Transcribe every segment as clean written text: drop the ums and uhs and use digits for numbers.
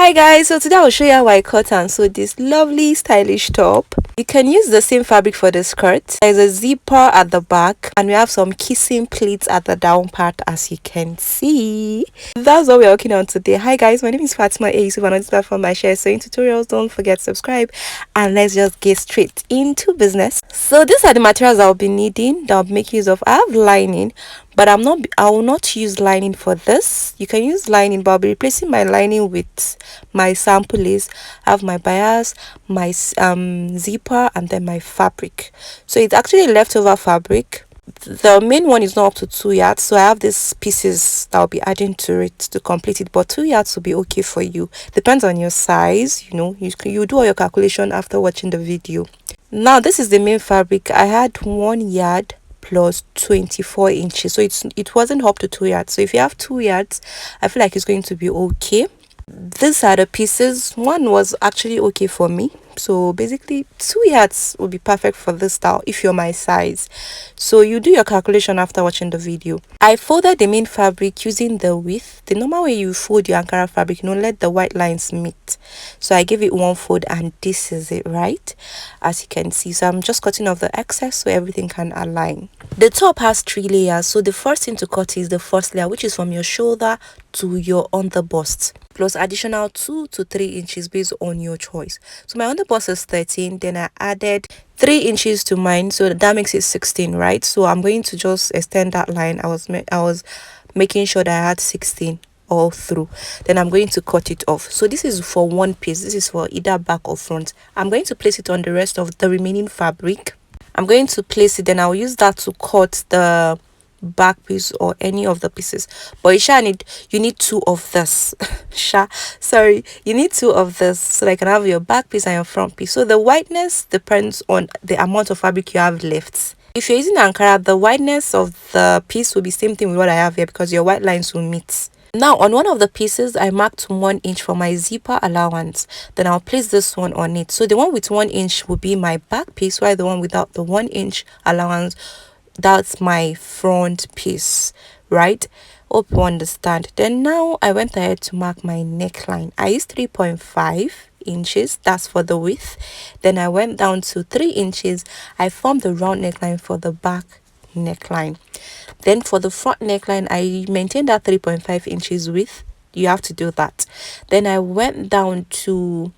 Hi guys, so today I'll show you how I cut and sew this lovely stylish top. You can use the same fabric for the skirt. There's a zipper at the back and we have some kissing pleats at the down part, as you can see. That's what we're working on today. Hi guys, my name is Fatima A. Yusuf and on this platform I share sewing tutorials. Don't forget to subscribe and let's just get straight into business. So these are the materials I'll be needing that I'll make use of. I have lining, but I will not use lining for this. You can use lining, but I'll be replacing my lining with my sample lace. I have my bias, my zipper, and then my fabric. So it's actually leftover fabric. The main one is not up to 2 yards, so I have these pieces that I'll be adding to it to complete it, but 2 yards will be okay for you. Depends on your size. You do all your calculation after watching the video. Now this is the main fabric. I had 1 yard plus 24 inches, so it wasn't up to 2 yards. So if you have 2 yards, I feel like it's going to be okay. These are the pieces. One was actually okay for me, so basically 2 yards would be perfect for this style if you're my size. So you do your calculation after watching the video. I folded the main fabric using the width. The normal way you fold your Ankara fabric, let the white lines meet. So I gave it one fold and this is it, right? As you can see, so I'm just cutting off the excess so everything can align. The top has 3 layers, so the first thing to cut is the first layer, which is from your shoulder to your underbust, plus additional 2 to 3 inches based on your choice. So my underbust is 13, then I added 3 inches to mine, so that makes it 16, right? So I'm going to just extend that line. I was making sure that I had 16 all through. Then I'm going to cut it off. So this is for one piece. This is for either back or front. I'm going to place it on the rest of the remaining fabric. I'm going to place it, then I'll use that to cut the back piece or any of the pieces. But you need two of this. You need two of this so that you can have your back piece and your front piece. So the wideness depends on the amount of fabric you have left. If you're using Ankara, the wideness of the piece will be same thing with what I have here because your white lines will meet. Now on one of the pieces I marked 1 inch for my zipper allowance, then I'll place this one on it. So the one with 1 inch will be my back piece, while the one without the 1 inch allowance, that's my front piece, right? Hope you understand. Then now I went ahead to mark my neckline. I used 3.5 inches, that's for the width. Then I went down to 3 inches. I formed the round neckline for the back neckline. Then for the front neckline, I maintained that 3.5 inches width. You have to do that. Then I went down to,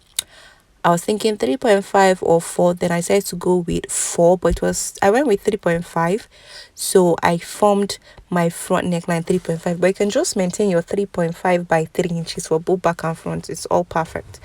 I was thinking 3.5 or 4, then I decided to go with 4, but I went with 3.5. So I formed my front neckline 3.5, but you can just maintain your 3.5 by 3 inches for both back and front. It's all perfect.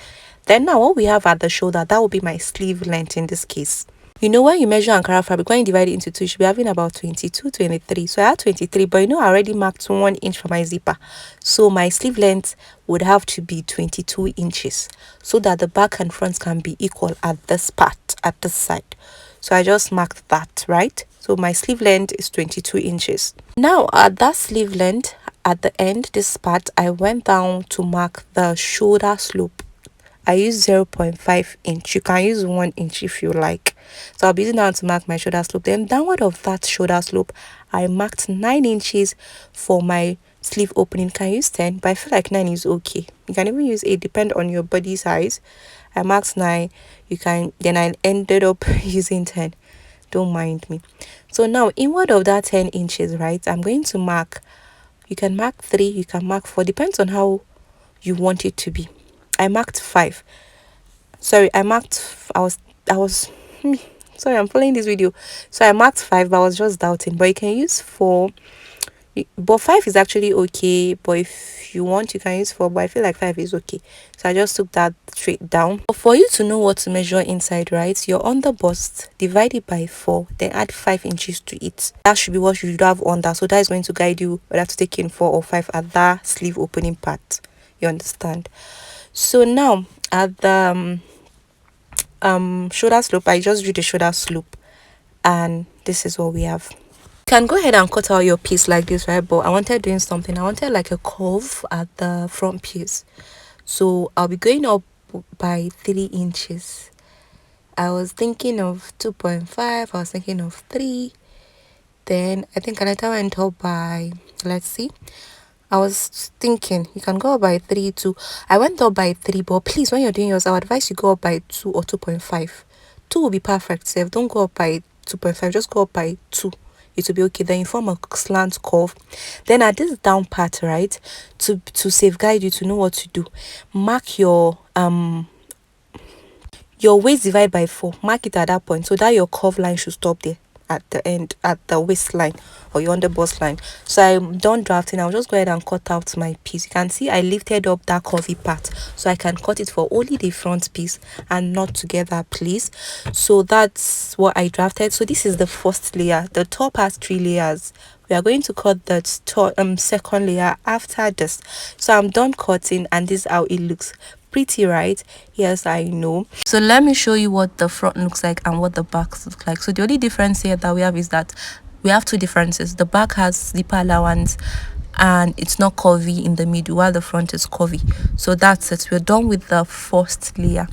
Then now what we have at the shoulder, that will be my sleeve length in this case. When you measure Ankara fabric, when you divide it into 2, you should be having about 22, 23. So I had 23, but I already marked 1 inch for my zipper. So my sleeve length would have to be 22 inches so that the back and front can be equal at this part, at this side. So I just marked that, right? So my sleeve length is 22 inches. Now at that sleeve length, at the end, this part, I went down to mark the shoulder slope. I use 0.5 inch. You can use 1 inch if you like. So I'll be using that to mark my shoulder slope. Then downward of that shoulder slope, I marked 9 inches for my sleeve opening. Can use 10, but I feel like 9 is okay. You can even use 8, depend on your body size. I marked 9. Then I ended up using 10. Don't mind me. So now inward of that 10 inches, right? I'm going to mark. You can mark 3. You can mark 4. Depends on how you want it to be. I marked 5. Sorry, I was sorry, I'm following this video. So I marked 5, but I was just doubting. But you can use 4. But 5 is actually okay. But if you want, you can use 4. But I feel like 5 is okay. So I just took that straight down. But for you to know what to measure inside, right? Your underbust, divide it by 4, then add 5 inches to it. That should be what you should have under. So that is going to guide you whether to take in 4 or 5 at that sleeve opening part. You understand? So now at the shoulder slope, I just drew the shoulder slope, and this is what we have. You can go ahead and cut out your piece like this, right? But I wanted doing something. I wanted like a curve at the front piece, so I'll be going up by 3 inches. I was thinking of 2.5. I was thinking of 3. Then I think Anita went up by, let's see, I was thinking you can go up by 3 too. I went up by 3, but please, when you're doing yours, I would advise you go up by 2 or 2.5. 2 will be perfect. Safe. Don't go up by 2.5, just go up by 2. It will be okay. Then you form a slant curve. Then at this down part, right, to safeguard you to know what to do, mark your waist divide by 4, mark it at that point so that your curve line should stop there at the end, at the waistline or your underbust line. So I'm done drafting. I'll just go ahead and cut out my piece. You can see I lifted up that curvy part so I can cut it for only the front piece and not together, please. So that's what I drafted. So this is the first layer. The top has 3 layers. We are going to cut the second layer after this. So I'm done cutting, and this is how it looks. Pretty, right? Yes, I know. So let me show you what the front looks like and what the back looks like. So the only difference here that we have is that we have two differences. The back has zipper allowance and it's not curvy in the middle, while the front is curvy. So that's it. We're done with the first layer.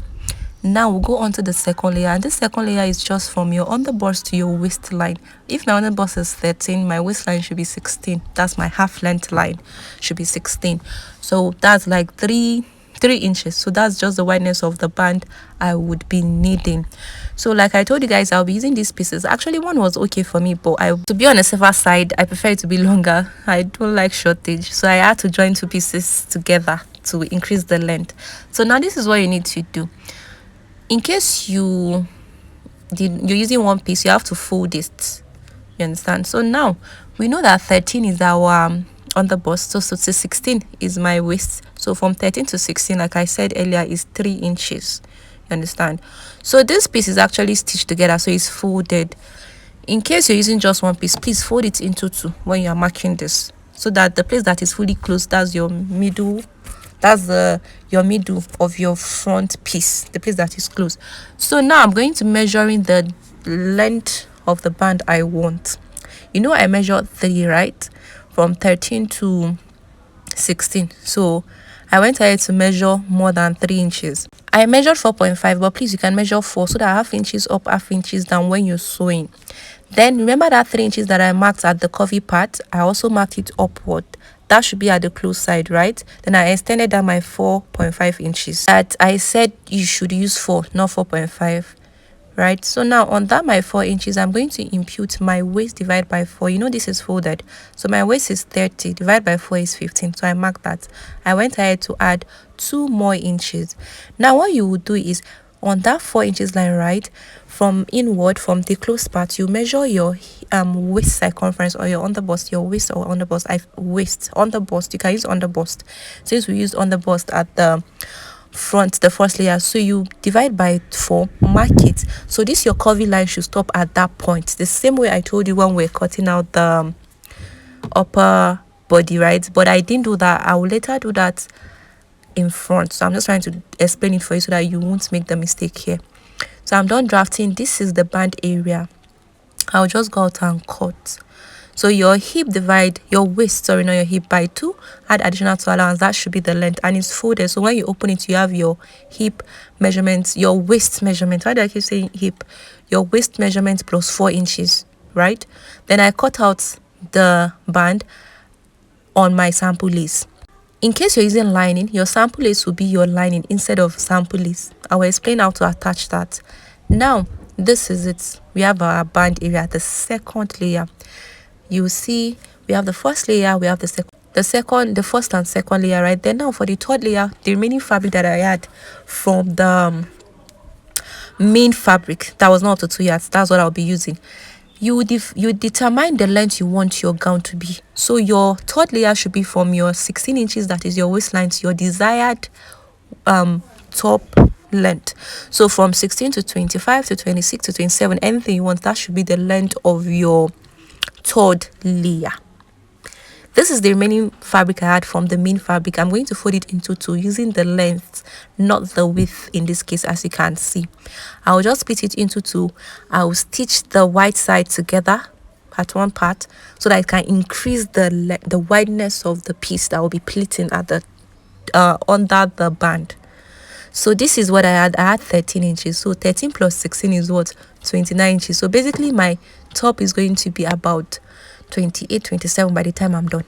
Now we'll go on to the second layer, and this second layer is just from your underbust to your waistline. If my underbust is 13, my waistline should be 16. That's my half length line, should be 16. So that's like 3 inches. So that's just the wideness of the band I would be needing. So like I told you guys, I'll be using these pieces. Actually, one was okay for me, but to be on the safer side, I prefer it to be longer. I don't like shortage, so I had to join 2 pieces together to increase the length. So now this is what you need to do. In case you're using one piece, you have to fold it. You understand? So now we know that 13 is our on the bust, so to 16 is my waist. So from 13 to 16, like I said earlier, is 3 inches. You understand? So this piece is actually stitched together, so it's folded. In case you're using just one piece, please fold it into 2 when you're marking this, so that the place that is fully closed, that's your middle, that's your middle of your front piece, the place that is closed. So now I'm going to measuring the length of the band I want. You know, I measured 3, right, from 13 to 16. So I went ahead to measure more than 3 inches. I measured 4.5, but please, you can measure 4 so that half inches up, half inches down when you're sewing. Then remember that 3 inches that I marked at the curvy part, I also marked it upward. That should be at the close side, right? Then I extended that my 4.5 inches. That I said you should use 4, not 4.5. Right, so now on that my 4 inches, I'm going to impute my waist divided by 4. You know, this is folded, so my waist is 30, divided by 4 is 15. So I marked that. I went ahead to add 2 more inches. Now what you would do is, on that 4 inches line, right, from inward, from the close part, you measure your waist circumference, or your underbust, your waist or underbust. Waist, underbust, you can use underbust, since we used underbust at the front, the first layer. So you divide by 4, mark it. So this your curvy line should stop at that point, the same way I told you when we're cutting out the upper body, right? But I didn't do that. I will later do that in front. So I'm just trying to explain it for you so that you won't make the mistake here. So I'm done drafting. This is the band area. I'll just go out and cut. So your hip divide your waist, sorry, not your hip, by 2, add additional 2 allowance. That should be the length, and it's folded. So when you open it, you have your hip measurements, your waist measurement. Why do I keep saying hip? Your waist measurement plus 4 inches, right? Then I cut out the band on my sample lace. In case you're using lining, your sample lace will be your lining instead of sample lace. I will explain how to attach that. Now this is it. We have our band area, the second layer. You see, we have the first layer, we have the first and second layer, right? Then now for the third layer, the remaining fabric that I had from the main fabric that was not up to 2 yards, that's what I'll be using. You determine the length you want your gown to be. So your third layer should be from your 16 inches, that is your waistline, to your desired top length. So from 16 to 25 to 26 to 27, anything you want, that should be the length of your third layer. This is the remaining fabric I had from the main fabric. I'm going to fold it into 2 using the length, not the width in this case. As you can see, I'll just split it into 2. I'll stitch the white side together at one part so that it can increase the wideness of the piece that will be pleating at the under the band. So this is what I had. I had 13 inches. So 13 plus 16 is what? 29 inches. So basically my top is going to be about 28, 27 by the time I'm done.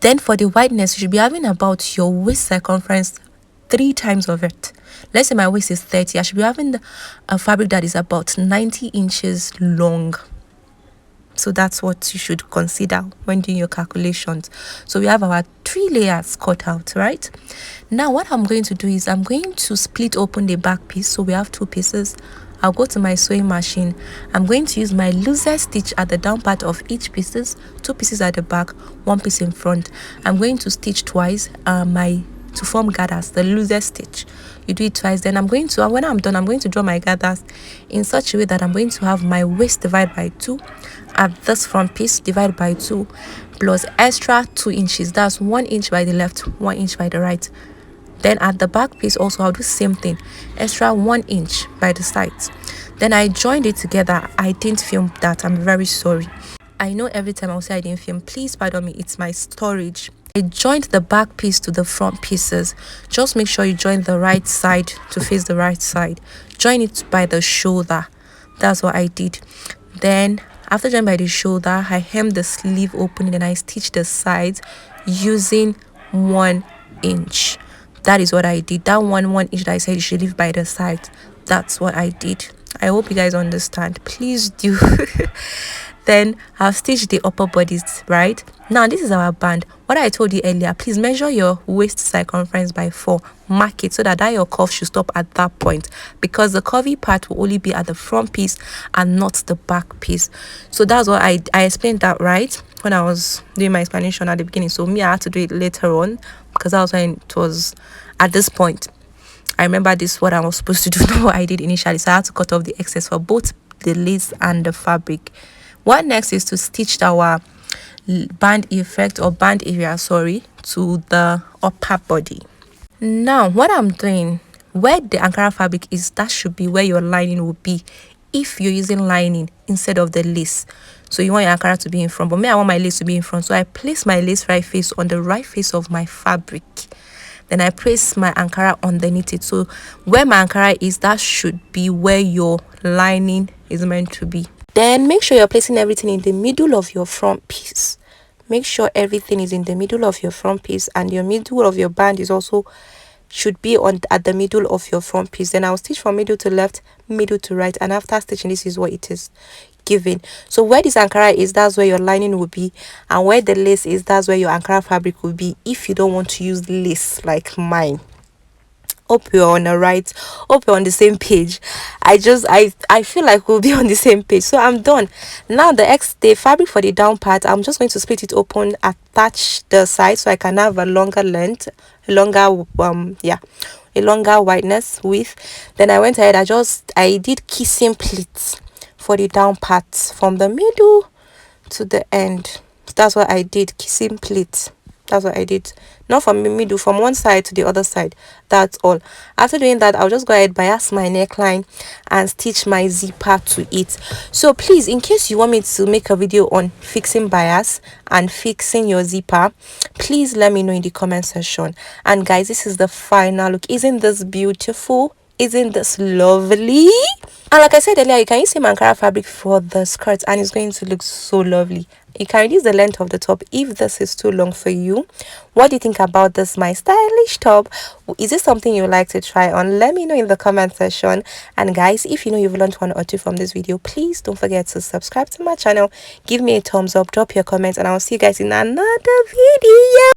Then for the wideness, you should be having about your waist circumference 3 times of it. Let's say my waist is 30, I should be having a fabric that is about 90 inches long. So that's what you should consider when doing your calculations. So we have our 3 layers cut out, right? Now what I'm going to do is I'm going to split open the back piece. So we have 2 pieces. I'll go to my sewing machine. I'm going to use my loosest stitch at the down part of each pieces, 2 pieces at the back, 1 piece in front. I'm going to stitch twice to form gathers, the loosest stitch. You do it twice. Then when I'm done, I'm going to draw my gathers in such a way that I'm going to have my waist divided by 2 at this front piece, divided by 2 plus extra 2 inches. That's 1 inch by the left, 1 inch by the right. Then at the back piece also I'll do the same thing, extra 1 inch by the sides. Then I joined it together. I didn't film that, I'm very sorry. I know every time I'll say I didn't film, please pardon me, it's my storage. I joined the back piece to the front pieces. Just make sure you join the right side to face the right side. Join it by the shoulder. That's what I did. Then after joining by the shoulder, I hemmed the sleeve opening and I stitched the sides using 1 inch. That is what I did. That 1 inch that I said you should leave by the side, that's what I did. I hope you guys understand. Please do. Then I've stitched the upper bodies, right? Now this is our band. What I told you earlier, please measure your waist circumference by 4. Mark it so that your curve should stop at that point, because the curvy part will only be at the front piece and not the back piece. So that's what I explained that, right, when I was doing my explanation at the beginning. So I had to do it later on because that was when it was at this point. I remember this what I was supposed to do, not what I did initially. So I had to cut off the excess for both the lace and the fabric. What next is to stitch our band effect or band area, to the upper body. Now what I'm doing, where the Ankara fabric is, that should be where your lining will be if you're using lining instead of the lace. So you want your Ankara to be in front, but I want my lace to be in front. So I place my lace right face on the right face of my fabric. Then I place my Ankara underneath it. So where my Ankara is, that should be where your lining is meant to be. Then make sure you're placing everything in the middle of your front piece. Make sure everything is in the middle of your front piece, and your middle of your band is also should be at the middle of your front piece. Then I'll stitch from middle to left, middle to right, and after stitching, this is what it is giving. So where this Ankara is, that's where your lining will be, and where the lace is, that's where your Ankara fabric will be, if you don't want to use lace like mine. Hope you're on the same page. I feel like we'll be on the same page. So I'm done. Now the fabric for the down part, I'm just going to split it open, attach the side so I can have a longer length, a longer wideness width. Then I went ahead, I did kissing pleats for the down part from the middle to the end. That's what I did, kissing pleats. That's what I did. Not from the middle, from one side to the other side. That's all. After doing that, I'll just go ahead, bias my neckline and stitch my zipper to it. So please, in case you want me to make a video on fixing bias and fixing your zipper, please let me know in the comment section. And guys, this is the final look. Isn't this beautiful? Isn't this lovely? And like I said earlier, you can use the Ankara fabric for the skirt and it's going to look so lovely. You can reduce the length of the top if this is too long for you. What do you think about this, my stylish top? Is this something you would like to try on? Let me know in the comment section. And guys, if you know you've learned 1 or 2 from this video, please don't forget to subscribe to my channel, give me a thumbs up, drop your comments, and I'll see you guys in another video.